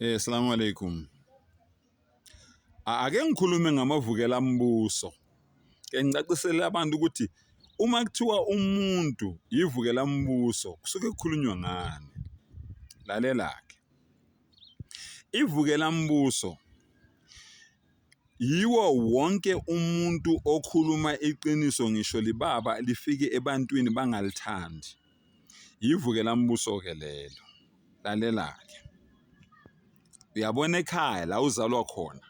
Assalamu alaikum. Ake ngikhulume ngamavukela mbuso. Ke ngicacisele abantu ukuthi uma kuthiwa umuntu yivukela mbuso kusuke kukhulunywa ngani. Lalela-ke. Ivukela mbuso yiwo wonke umuntu okhuluma iqiniso ngisho libaba lifike ebantwini bangalithandi. Yivukela mbuso ke lelo. Lalela-ke. Uyabona ekhaya la uzalwa khona.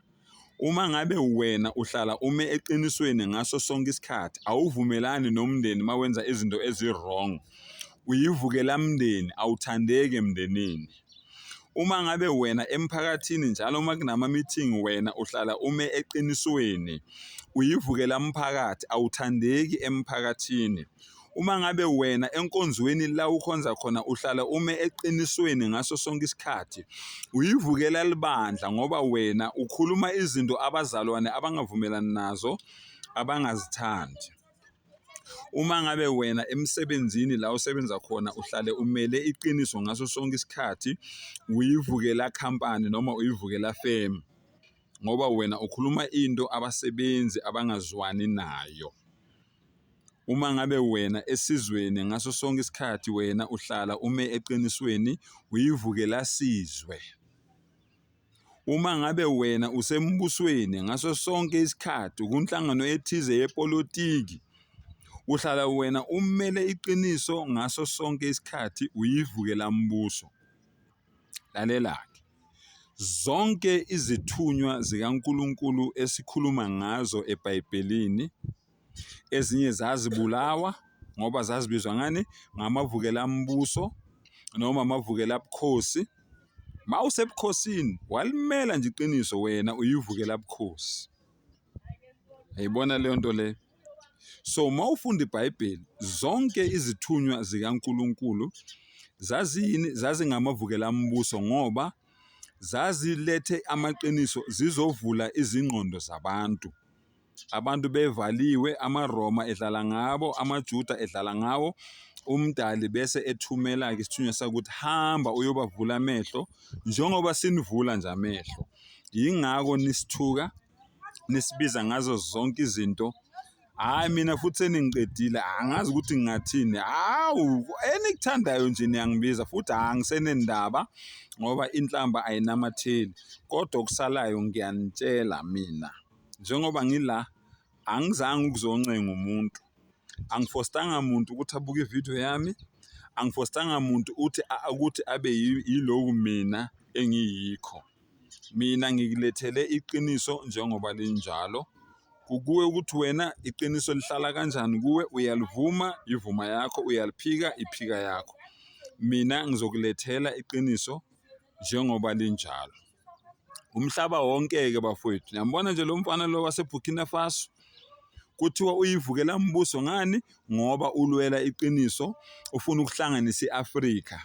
Uma ngabe wena uhlala ume eqinisweni ngaso sonke isikhathi awuvumelani nomndeni mawenza izinto ezi-wrong, uyivukela mndeni awuthandeki emndenini. Uma ngabe wena emphakathini njalo uma kunama-meeting wena uhlala ume eqinisweni, uyivukela mphakathi awuthandeki emphakathini. Uma ngabe wena enkonzweni la ukhonza khona uhlala ume eqinisweni ngaso sonke isikhathi, uyivukela libandla ngoba wena ukhuluma izinto abazalwane abangavumelani nazo, abangazithandi. Uma ngabe wena emsebenzini la usebenza khona uhlale umele iqiniso ngaso sonke isikhathi, uyivukela company noma uyivukela firm ngoba wena ukhuluma into abasebenzi abangazwani nayo. Uma ngabe wena esizweni ngaso sonke isikhathi wena uhlala ume eqinisweni, uyivukela sizwe. Uma ngabe wena usembusweni ngaso sonke isikhathi kunhlangano ethize yepolitiki, uhlala wena umele iqiniso ngaso sonke isikhathi, uyivukela mbuso. Lalela-ke. Zonke izithunywa zikaNkulunkulu esikhuluma ngazo eBhayibhelini, ezinye zazibulawa ngoba zazibizwa ngani? Ngamavukela mbuso noma amavukela bukhosi. Mawusebukhosini walimela nje iqiniso wena uyivukela bukhosi. Ayibona leyo nto le. So mawufunda iBhayibheli zonke izithunywa zikaNkulunkulu zazingamavukela mbuso ngoba zazilethe amaqiniso zizovula izingqondo zabantu. Abantu bevaliwe, amaRoma edlala ngabo, amaJuda edlala ngawo, umdali bese ethumela-ke isithunywa sakuthi hamba uyobavula amehlo njengoba sinivula nje amehlo. Yingako nisithuka nisibiza ngazo zonke izinto. Hayi mina futhi seningiqedile angazi ukuthi ngingathini. Hawu enikuthandayo nje niyangibiza futhi angisenendaba ngoba inhlamba ayinamatheli. Kodwa okusalayo ngiyanitshela mina. Njengoba ngila angizange ukuzoncenga umuntu. Angifostanga umuntu ukuthi abuke ividiyo yami. Angifostanga umuntu ukuthi abe yiloku mina engiyikho. Mina ngikulethele iqiniso njengoba linjalo. Kukuwe ukuthi wena iqiniso lihlala kanjani kuwe, uyalivuma ivuma yakho, uyaliphika iphika yakho. Mina ngizokulethela iqiniso njengoba linjalo. Umhlaba wonke-ke bafowethu. Ngiyambona nje lo mfana lo waseBurkina Faso. Kuthiwa uyivukela mbuso ngani? Ngoba ulwela iqiniso, ufuna ukuhlanganisa iAfrika.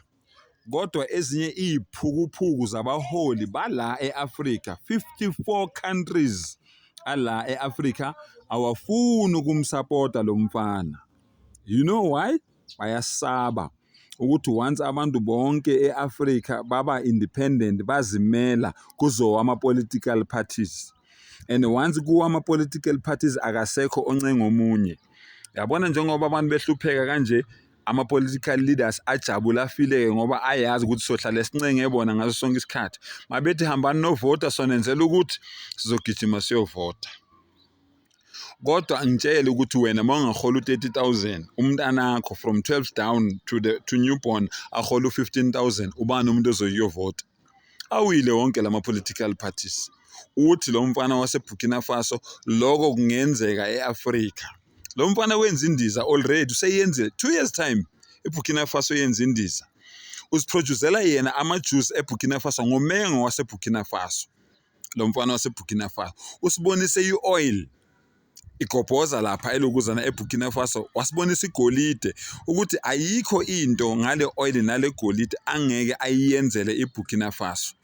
Kodwa ezinye iziphukuphuku zabaholi bala eAfrika, 54 countries ala eAfrika awafuni ukumsapota lo mfana. You know why? Bayasaba ukuthi once abantu bonke eAfrika baba independent bazimela kuzo ama-political parties. And once kuwa ama-political parties akasekho oncenga omunye. Yabona njengoba abantu behlupheka kanje, ama-political leaders ajabula afile ngoba ayazi ukuthi sohlala sincenge bona ngaso sonke isikhathi. Mabethi hambani novota sonenzela ukuthi sizogijima siyovota. Kodwa ngitshela ukuthi wena mawungahola u-30,000 umntanakho from 12 down to newborn ahola u-15,000 ubani umuntu ozoyovota. Awile wonke lama-political parties. Uthi lo mfana waseBurkina Faso lokho kungenzeka eAfrika. Lo mfana wenza indiza already useyenze 2 years time eBurkina Faso yenza indiza. Usiproducela yena ama-juice eBurkina Faso ngomengo waseBurkina Faso. Lo mfana waseBurkina Faso usibonise i-oil igobhoza lapha elokuzana eBurkina Faso, wasibonisa igolide ukuthi ayikho into ngale oil nale golide angeke ayiyenzele eBurkina Faso.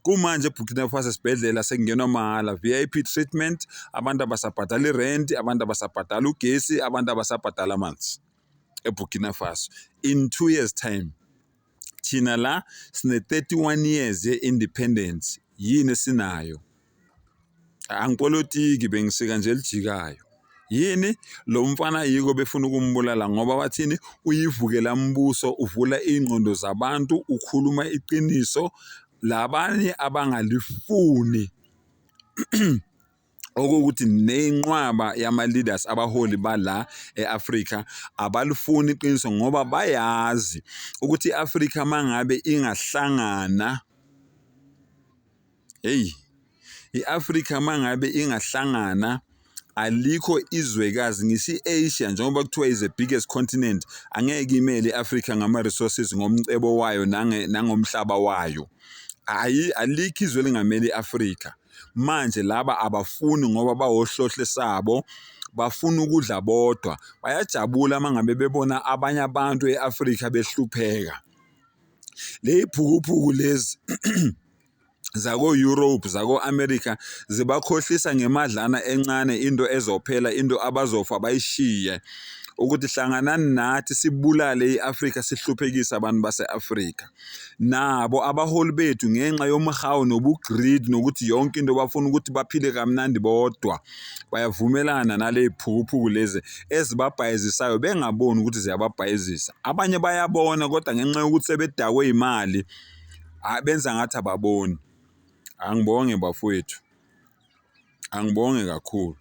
Kumanje eBurkina Faso esibhedlela sekungenwa mahala, VIP treatment, abantu abasabhadala irent, abantu abasabhadala ugesi, abantu abasabhadala amanzi eBurkina Faso in 2 years time. thina la sine 31 years ye-independence yini esinayo? Angipolitiki, bengisika nje elijikayo. Yini lo mfana yiko befuna ukumbulala ngoba bathini uyivukela mbuso, uvula ingqondo zabantu, ukhuluma iqiniso, labanye abangalifuni okuthi nenqwaba yama-leaders abaholi bala e-Afrika abalifuni iqiniso ngoba bayazi ukuthi i-Afrika mangabe ingahlangana, i-Afrika mangabe ingahlangana alikho izwekazi ngisi Asia njengoba kuthiwa is the biggest continent, angeke imele i-Afrika ngama-resources ngomcebo wayo nangomhlaba wayo. Alikho izwe lingameli i-Afrika. Manje laba abafuni ngoba bawohlohle sabo, bafuna ukudla bodwa. Bayajabula mangabe bebona abanye abantu e-Afrika behlupheka. Ley'phukuphuku lezi zako-Europe, zako-America zibakhohlisa ngemadlana encane, into ezophela, into abazofa bayishiye, ukuthi hlanganani nathi sibulale i-Afrika, sihluphekise abantu base-Afrika. Nabo abaholi bethu ngenxa yomhawu nobu-greed nokuthi yonke into bafuna ukuthi baphile kamnandi bodwa, bayavumelana naley'phukuphuku lezi ezibabhayizisayo bengaboni ukuthi ziyababhayizisa. Abanye bayabona kodwa ngenxa yokuthi sebedakwe imali benza ngathi ababoni. Angibonge bafowethu, angibonge kakhulu.